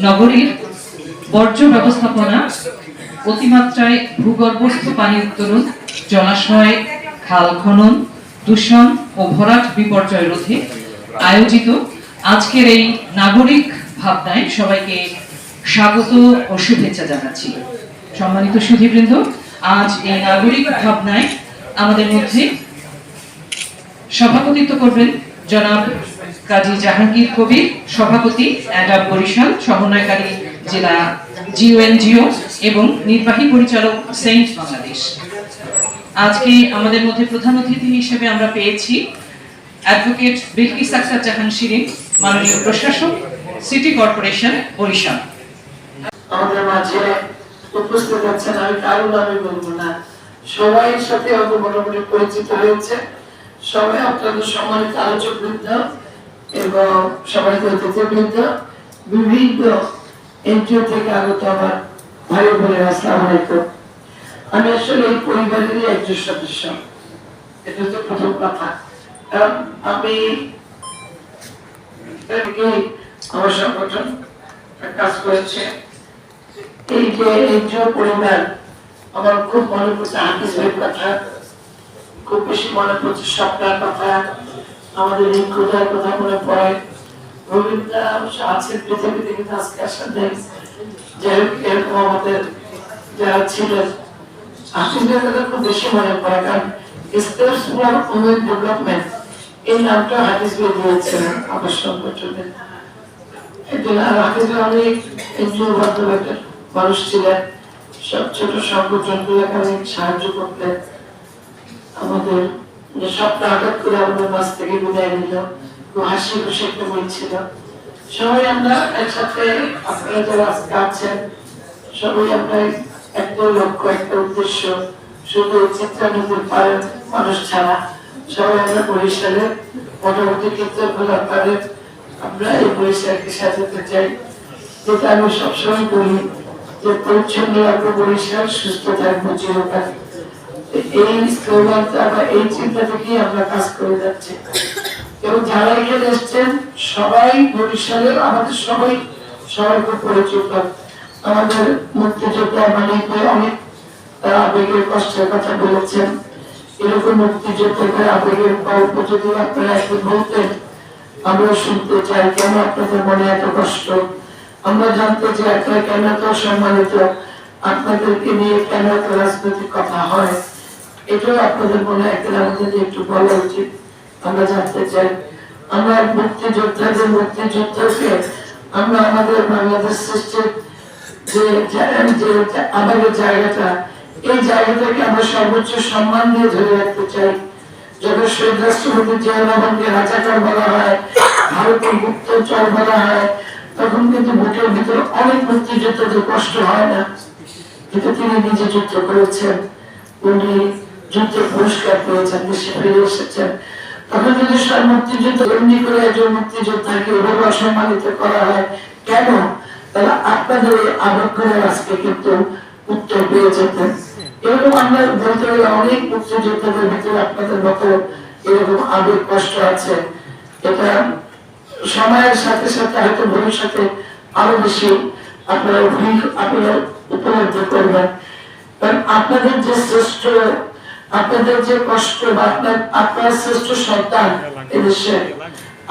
নগরীর বর্জ্য ব্যবস্থাপনা, অতিমাত্রায় ভূগর্ভস্থ পানি উত্তোলন, জলাশয় খাল খনন, দূষণ ও ভরাট বিপর্যয় রোধে আয়োজিত আজকের এই নাগরিক ভাবনায় সবাইকে স্বাগত ও শুভেচ্ছা জানাচ্ছি। সম্মানিত সুধীবৃন্দ, আজ এই নাগরিক ভাবনায় আমাদের মধ্যে সভাপতিত্ব করবেন জনাব কাজী জাহাঙ্গীর কবির, সভাপতি অ্যাডাব বরিশাল, সমন্বয়কারী জেলা জিওএনজিও এবং নির্বাহী পরিচালক সেন্ট বাংলাদেশ। আজকে আমাদের মধ্যে প্রধান অতিথি হিসেবে আমরা পেয়েছি অ্যাডভোকেট বিলকিস আক্তার জাহান শিরিন, মাননীয় প্রশাসক, সিটি কর্পোরেশন বরিশাল। আমাদের মাঝে উপস্থিত আছেন, আমি কারো নামে বলবো না, সবাই সাথে অত মোটামুটি পরিচিত হয়েছে। সবাই আপনাদের সম্মানিত আলোচক বৃন্দ এবং সম্মানিত অতিথিবৃন্দ, বিভিন্ন এনজিও থেকে আগত আমার ভাই বোনেরা, আসসালামু আলাইকুম। আমি আসলে এই পরিবারেরই একজন সদস্য, এটা হচ্ছে প্রথম কথা। কারণ আমি আমার সংগঠন কাজ করেছে, এই যে এনজিও পরিবার, আমার খুব মনে পড়ছে হাফিজ ভাইয়ের কথা, খুব বেশি মনে পড়ছে স্বপ্নের কথা, আমাদের এই কোথায় কথা মনে পড়ে। রবীন্দ্র আছেন পৃথিবীতে, কিন্তু আজকে আসার দেন যাই হোক, এরকম আমাদের যারা ছিলেন হাফিজের কথা খুব বেশি মনে পড়ে। কারণ স্টেপস ফর উমেন ডেভেলপমেন্ট এই নামটা হাফিজ ভাই দিয়েছিলেন আমার সংগঠনের। হাফিজ অনেক এনজিও বান্ধবের মানুষ ছিলেন, সব ছোট সংগঠনগুলোকে অনেক সাহায্য করতেন। আমাদের স্বপ্ন আঘাত করে আমাদের মাছ থেকে বিদায় নিল, খুব হাসি খুশি একটা বলছিল। সবাই আমরা একসাথে, আপনারা যারা আজকে আছেন সবাই আমরা একটা লক্ষ্য, একটা উদ্দেশ্য, শুধু চিত্রা নদীর পাড়ের মানুষ ছাড়া সবাই আমরা বরিশালে মোটামুটি চিত্রগুলো পারে আমরা এই বরিশালকে সাজাতে চাই। যেটা আমি সবসময় বলি যে পরিচ্ছন্ন রাখবো বরিশাল, সুস্থ থাকবো চিরকাল। এই স্লোগানটা বা এই চিন্তা থেকেই আমরা কাজ করে যাচ্ছি। এবং যারা এখানে এসছেন সবাই বরিশালের, আমাদের সবাই খুব পরিচিত। আমাদের মুক্তিযোদ্ধা মানে অনেক আবেগের কষ্টের কথা বলেছেন। এরকম মুক্তিযোদ্ধাদের আবেগের গল্প যদি আপনারা একটু বলতেন, আমরা শুনতে চাই। কেন আপনাদের মনে এত কষ্ট, আমরা জানতে চাই আপনারা কেন এত সম্মানিত, আপনাদেরকে নিয়ে কেন এত রাজনৈতিক কথা হয়, এটাও আপনাদের মনে একদিন আমাদের একটু বলা উচিত, আমরা জানতে চাই। আমরা মুক্তিযোদ্ধাকে আমরা আমাদের বাংলাদেশ সৃষ্টির যে আমাদের জায়গাটা, এই জায়গাটাকে আমরা সর্বোচ্চ সম্মান দিয়ে ধরে রাখতে চাই। যখন শহীদ রাষ্ট্রপতি জিয়াউর রহমানকে রাজাকার বলা হয়, ভারতের গুপ্তচর বলা হয়, তখন কিন্তু বুকের ভিতরে অনেক মুক্তিযোদ্ধাদের কষ্ট হয় না। কিন্তু তিনি নিজে যুদ্ধ করেছেন, উনি যুদ্ধের পুরস্কার পেয়েছেন, দেশে ফিরে এসেছেন। তখন যদি সব মুক্তিযুদ্ধ এমনি করে একজন মুক্তিযোদ্ধাকে এভাবে অসম্মানিত করা হয় কেন, তাহলে আপনাদের এই আবেগ করে আজকে কিন্তু উত্তর পেয়ে যেতেন। এরকম আমরা বলতে গেলে অনেক মুক্তিযোদ্ধাদের ভিতরে আপনাদের মতো এরকম আবেগ কষ্ট আছে। এটা সময়ের সাথে সাথে হয়তো ভবিষ্যতে আরো বেশি আপনারা উপলব্ধি করবেন। কারণ আপনাদের যে শ্রেষ্ঠ, আপনাদের যে কষ্ট বা আপনার শ্রেষ্ঠ সন্তান এদেশে,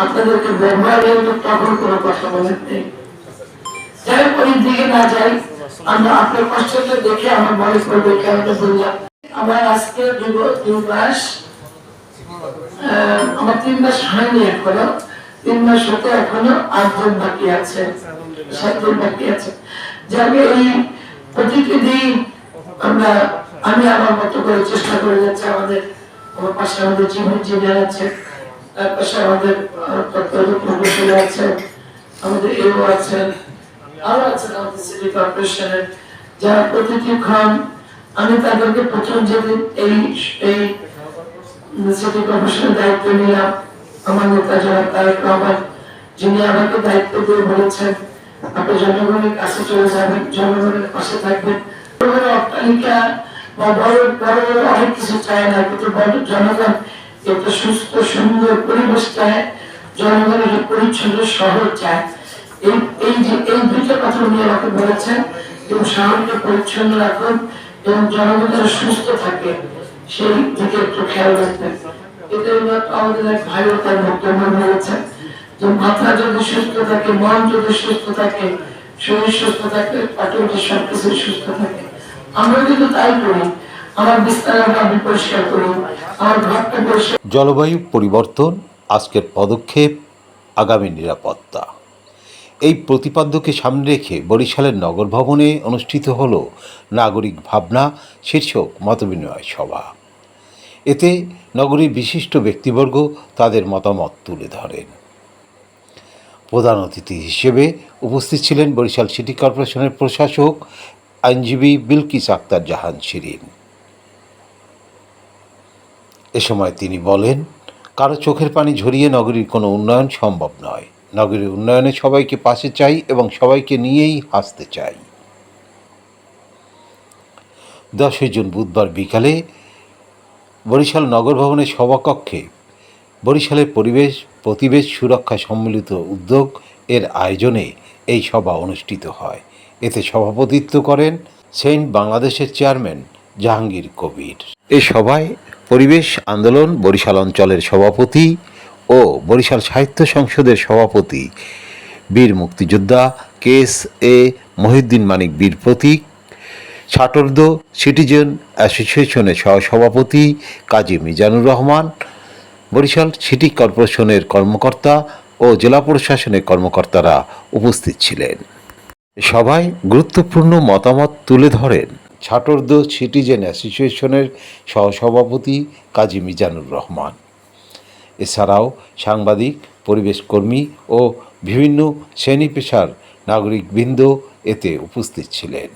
আপনাদেরকে ব্যবহারের তখন কোনো কথা বলেন নেই। যাই ওই দিকে না যাই, আমরা আপনার কষ্টটা দেখে আমার মনে করবো কেন বললাম। আমার আজকে 2 মাস, আমার 3 মাস হয়নি এখনো, 3 মাস হতে এখনো 8 দিন বাকি আছে, 7 দিন বাকি আছে। যাকে এই প্রতিটি দিন আমি আমার মতো করে চেষ্টা করে যাচ্ছি। আমার পাশে আমাদের জীবন ইঞ্জিনিয়ার আছে, তার পাশে আমাদের প্রকৌশলী আছেন, আমাদের এও আছেন, আরো আছেন আমাদের সিটি কর্পোরেশনের, যারা প্রতিটি ক্ষণ আমি তাদেরকে প্রথম যেদিন এই সিটি কর্পোরেশনের দায়িত্ব নিলাম, আমার নেতা জনাব তারেক রহমান, যিনি আমাকে দায়িত্ব দিয়ে বলেছেন আপনি জনগণের কাছে চলে যাবেন, জনগণের পাশে থাকবেন। অট্টালিকা বা বড় বড় অনেক কিছু চায় না, কিন্তু জনগণ একটা সুস্থ সুন্দর পরিবেশ চায়, জনগণের পরিচ্ছন্ন শহর চায়। এই দুইটা কথা উনি আমাকে বলেছেন, এবং শহরকে পরিচ্ছন্ন রাখুন এবং জনগণের সুস্থ থাকে সেই দিকে একটু খেয়াল রাখবেন। এটা আমাদের এক ভাইও তার বক্তব্য বলেছেন যে মাথা যদি সুস্থ থাকে, মন যদি সুস্থ থাকে, শরীর সুস্থ থাকে, অটোমেটিক সবকিছু সুস্থ থাকে। আমরা কিন্তু তাই করি, আমার বিস্তার আমি পরিষ্কার করি, আমার ঘরটা পরিষ্কার। জলবায়ু পরিবর্তন, আজকের পদক্ষেপ, আগামী নিরাপত্তা, এই প্রতিপাদ্যকে সামনে রেখে বরিশালের নগর ভবনে অনুষ্ঠিত হল নাগরিক ভাবনা শীর্ষক মতবিনিময় সভা। এতে নগরীর বিশিষ্ট ব্যক্তিবর্গ তাদের মতামত তুলে ধরেন। প্রধান অতিথি হিসেবে উপস্থিত ছিলেন বরিশাল সিটি কর্পোরেশনের প্রশাসক আইনজীবী বিলকিস আক্তার জাহান শিরিন। এ সময় তিনি বলেন, কারো চোখের পানি ঝরিয়ে নগরীর কোনো উন্নয়ন সম্ভব নয়। নগরীর উন্নয়নে সবাইকে পাশে চাই এবং সবাইকে নিয়েই হাসতে চাই। 10 জুন বুধবার বিকালে বরিশাল নগর ভবনের সভাকক্ষে বরিশালের প্রতিবেশ সুরক্ষা সম্মিলিত উদ্যোগ এর আয়োজনে এই সভা অনুষ্ঠিত হয়। এতে সভাপতিত্ব করেন সেন্ট বাংলাদেশের চেয়ারম্যান জাহাঙ্গীর কবির। এই সভায় পরিবেশ আন্দোলন বরিশাল অঞ্চলের সভাপতি ও বরিশাল সাহিত্য সংসদের সভাপতি বীর মুক্তিযোদ্ধা KSA মহিউদ্দিন মানিক বীর প্রতীক, ছাটোরদো সিটিজেন অ্যাসোসিয়েশনের সহসভাপতি কাজী মিজানুর রহমান, বরিশাল সিটি কর্পোরেশনের কর্মকর্তা ও জেলা প্রশাসনের কর্মকর্তারা উপস্থিত ছিলেন। সভায় গুরুত্বপূর্ণ মতামত তুলে ধরেন ছাটোরদো সিটিজেন অ্যাসোসিয়েশনের সহসভাপতি কাজী মিজানুর রহমান। এছাড়াও সাংবাদিক, পরিবেশ কর্মী ও বিভিন্ন শ্রেণী পেশার নাগরিকবৃন্দ এতে উপস্থিত ছিলেন।